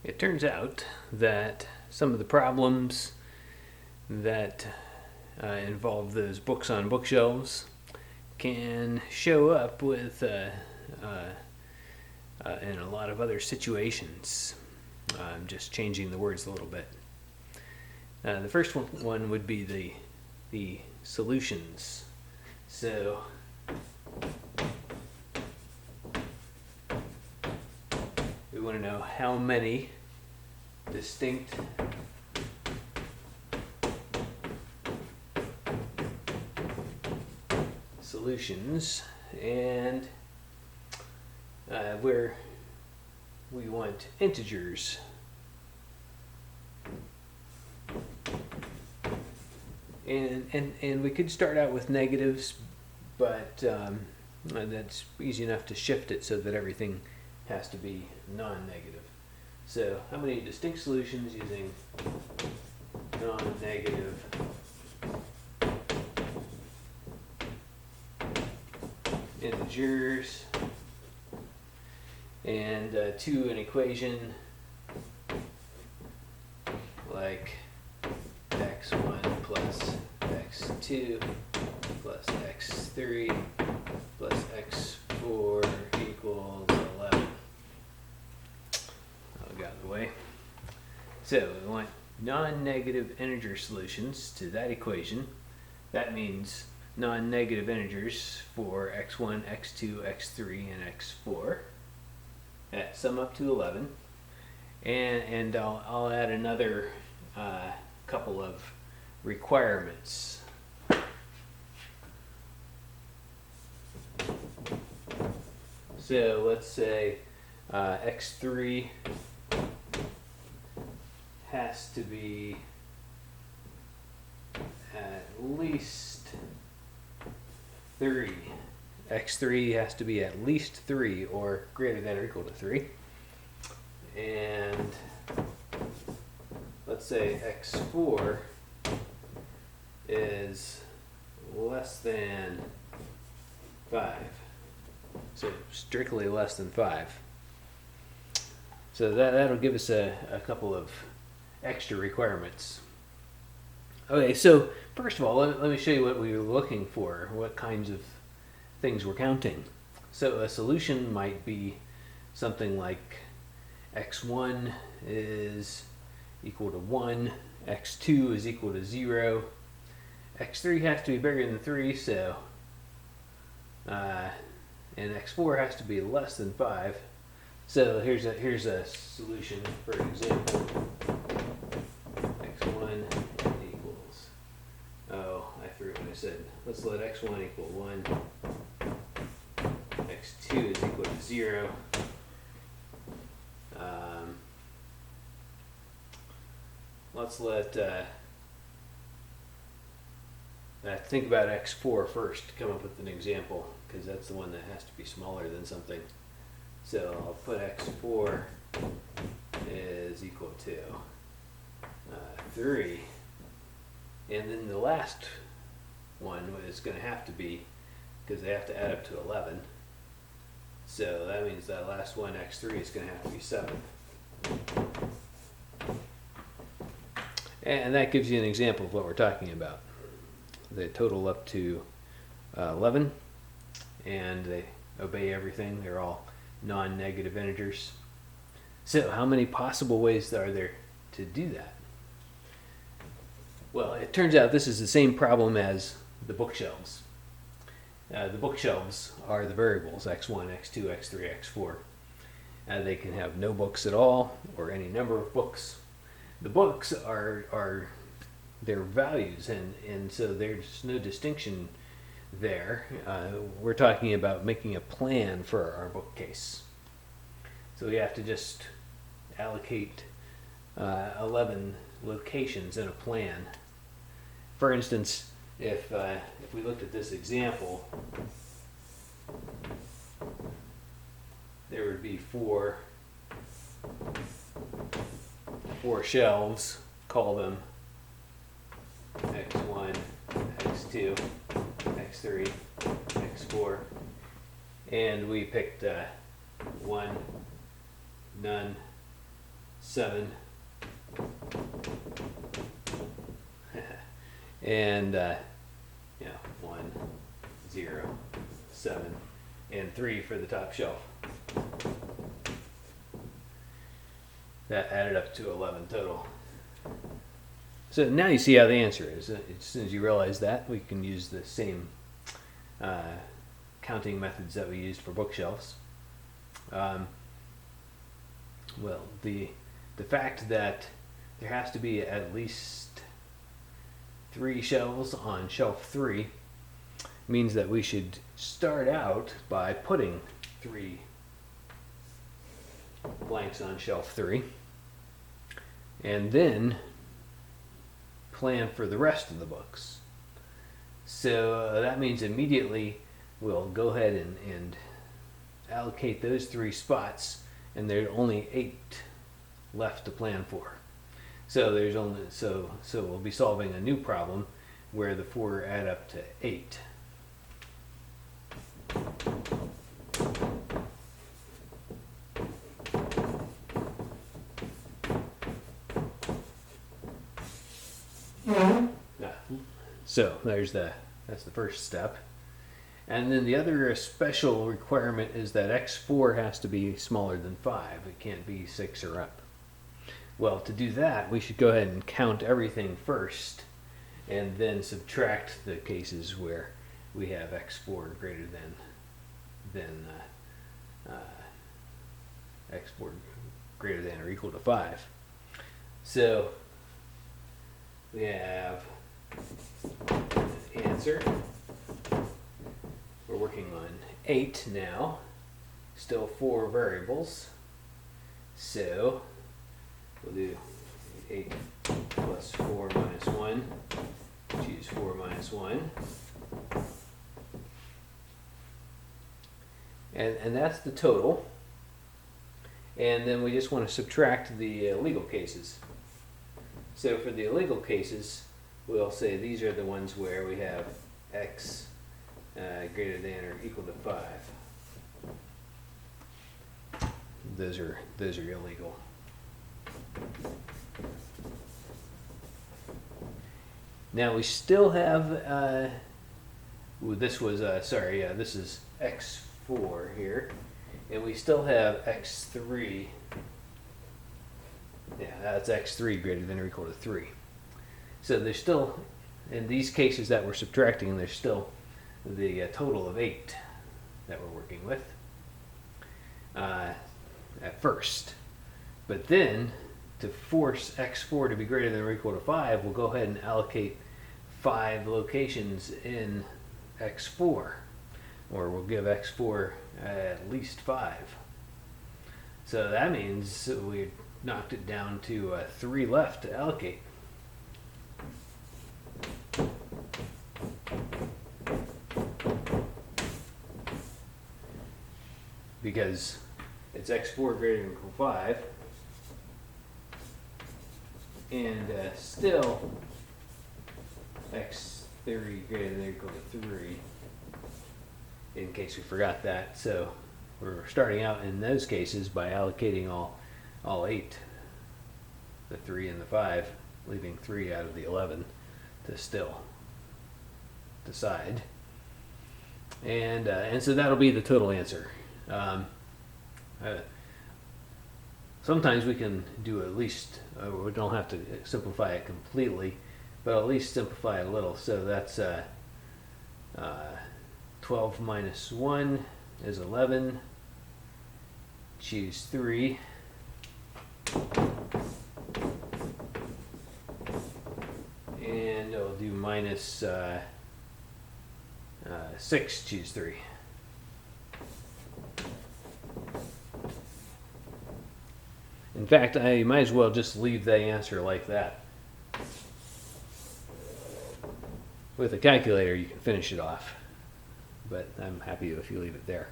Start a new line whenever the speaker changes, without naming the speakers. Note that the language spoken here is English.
It turns out that some of the problems that involve those books on bookshelves can show up with in a lot of other situations. I'm just changing the words a little bit. The first one would be the solutions. So we want to know how many distinct solutions, and where we want integers. And we could start out with negatives, but that's easy enough to shift it so that everything has to be non-negative. So how many distinct solutions using non-negative integers, and to an equation like x1 plus x2 plus x3 plus x4 equals 11. I'll get out of the way. So we want non-negative integer solutions to that equation. That means non-negative integers for x1, x2, x3, and x4 that sum up to 11. And I'll add another couple of requirements. So let's say x3 has to be at least 3. x3 has to be at least 3 or greater than or equal to 3. And let's say x4 is less than 5. So strictly less than 5. So that'll give us a couple of extra requirements. Okay, so first of all, let me show you what we were looking for, what kinds of things we're counting. So a solution might be something like x1 is equal to 1, x2 is equal to 0, x3 has to be bigger than 3, so and x4 has to be less than 5. So here's a solution. For example, x1 equals, I forget what I said. Let's let x1 equal 1, x2 is equal to 0. Let's think about x4 first to come up with an example, because that's the one that has to be smaller than something. So I'll put x4 is equal to 3. And then the last one is going to have to be, because they have to add up to 11. So that means that last one, x3, is going to have to be 7. And that gives you an example of what we're talking about. They total up to 11, and they obey everything. They're all non-negative integers. So how many possible ways are there to do that? Well, it turns out this is the same problem as the bookshelves. The bookshelves are the variables, x1, x2, x3, x4. They can have no books at all, or any number of books. The books are their values, and so there's no distinction there. We're talking about making a plan for our bookcase. So we have to just allocate 11 locations in a plan. For instance, if we looked at this example, there would be four shelves. Call them x1, x2, x3, x4, and we picked 1, none, 7, and 1, 0, 7, and 3 for the top shelf. That added up to 11 total. So now you see how the answer is. As soon as you realize that, we can use the same counting methods that we used for bookshelves. Well, the fact that there has to be at least 3 shelves on shelf 3 means that we should start out by putting 3 blanks on shelf 3 and then plan for the rest of the books. So that means immediately we'll go ahead and allocate those 3 spots, and there are only 8 left to plan for. So there's only so we'll be solving a new problem where the 4 add up to 8. So that's the first step. And then the other special requirement is that x4 has to be smaller than 5. It can't be 6 or up. Well, to do that, we should go ahead and count everything first and then subtract the cases where we have x4 greater than x4 greater than or equal to 5. So we have answer. We're working on 8 now, still 4 variables. So we'll do 8 plus 4 minus 1, choose 4 minus 1. And that's the total. And then we just want to subtract the illegal cases. So for the illegal cases, we'll say these are the ones where we have x greater than or equal to 5. Those are illegal. Now we still have this is x4 here, and we still have x3. Yeah, that's x3 greater than or equal to 3. So there's still, in these cases that we're subtracting, there's still the total of 8 that we're working with at first. But then, to force x4 to be greater than or equal to 5, we'll go ahead and allocate 5 locations in x4, or we'll give x4 at least 5. So that means we knocked it down to 3 left to allocate. Because it's x4 greater than or equal to 5, and still x3 greater than or equal to 3, in case we forgot that. So we're starting out in those cases by allocating all 8, the 3 and the 5, leaving 3 out of the 11 to still decide. And so that'll be the total answer. Sometimes we can do at least, we don't have to simplify it completely, but at least simplify it a little. So that's 12 minus 1 is 11. Choose 3. And I'll do minus 6, choose 3. In fact, I might as well just leave the answer like that. With a calculator, you can finish it off, but I'm happy if you leave it there.